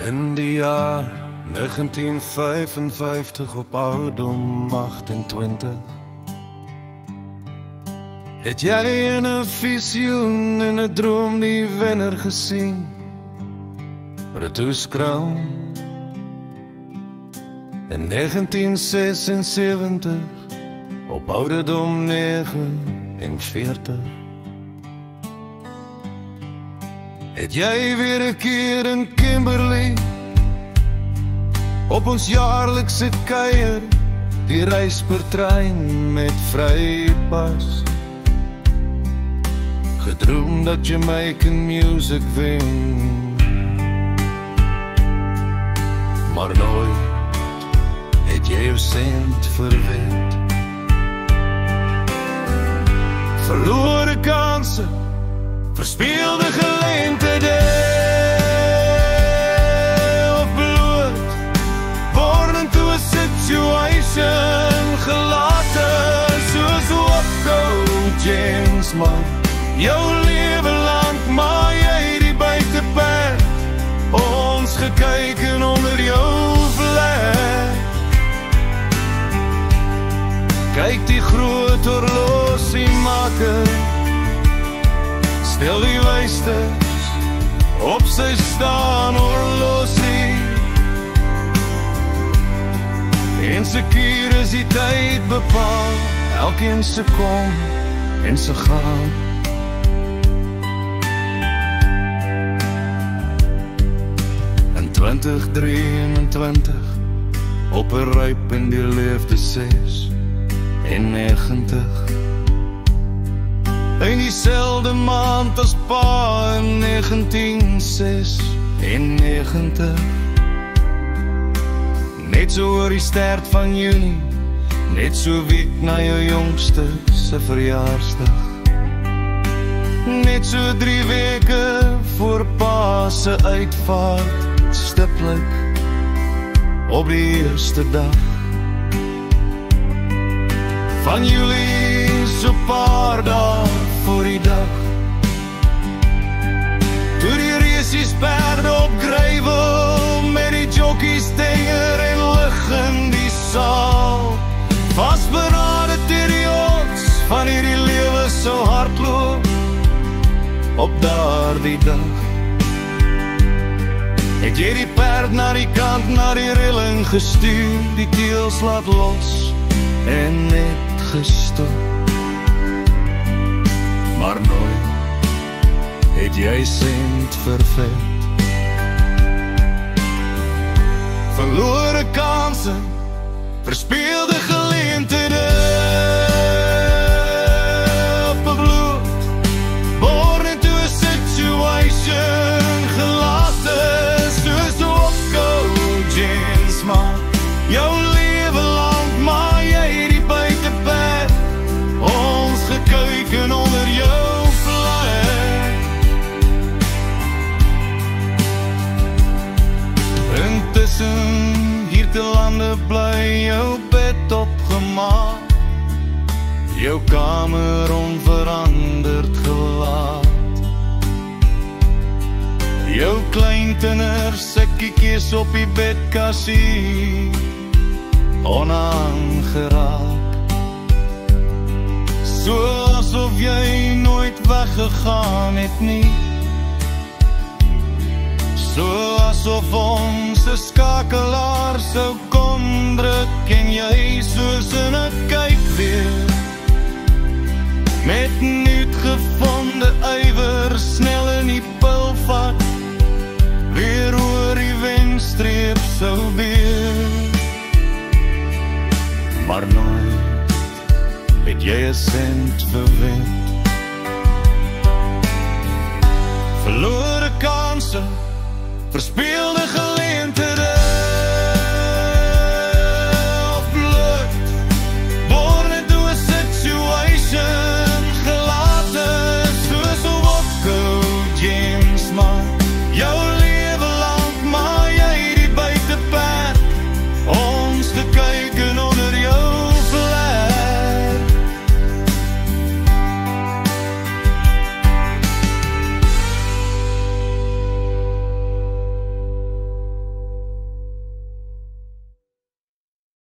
In die jaar 1955 op ouderdom 28 het jy in 'n visioen en 'n droom die wenner gesien vir 'n toeskraam. In 1976 op ouderdom 49 het jy weer 'n keer in Kimberley op ons jaarlikse kuier die reis per trein met vrypas gedroom dat Jamaican music wing, maar nooit het jy jou sent verwend. Verlore kanse, verspeelde geleenthede of bloed born into a situation gelate soos opgo James man. Jou lewe lang maar jy die buiteperd ons gekyk en onder jou vlek. Kyk die groot horlosie maker, stel die wysters op sy staan horlosie. En seker is die tyd bepaal, elkeen se kom en se gaan. In 2023 op 'n ryp en die leefde 96 in dieselfde maand as pa in 1996. Net so oor die stert van Junie, net so week na jou jongste se verjaarsdag, net so 3 weke voor pa se uitvaart, stiptelik op die eerste dag van Julie, so paar dae voor die dag toe die resies perde op Greyville met die jockeys tenger en lig in die saal, vastberade teen die odds van hierdie lewe so hardloop op daardie dag. Het jy die perd na die kant, na die rilling gestuur, die teels laat los en net gestop, maar nooit het jy sent vervet. Verlore kanse, verspeelde geleenthede op 'n bloed born into a situation gelate soos opgo James man. Jou lewe lang maar jy die buiteperd ons gekyk en onder jou vlek. Intussen hier te lande bly jou bed opgemaak, jou kamer onveranderd gelaat, jou klein tinnersekkies op die bedkassie onaangeraak, so asof jy nooit weggegaan het nie, so asof ons 'n skakelaar sou kom druk en jy soos in 'n kykweer met nuut gevonde ywer snel in die pil vat, weer oor die wenstreep sou beer, maar nooit het jy 'n sent verwend. Verlore kanse, verspeelde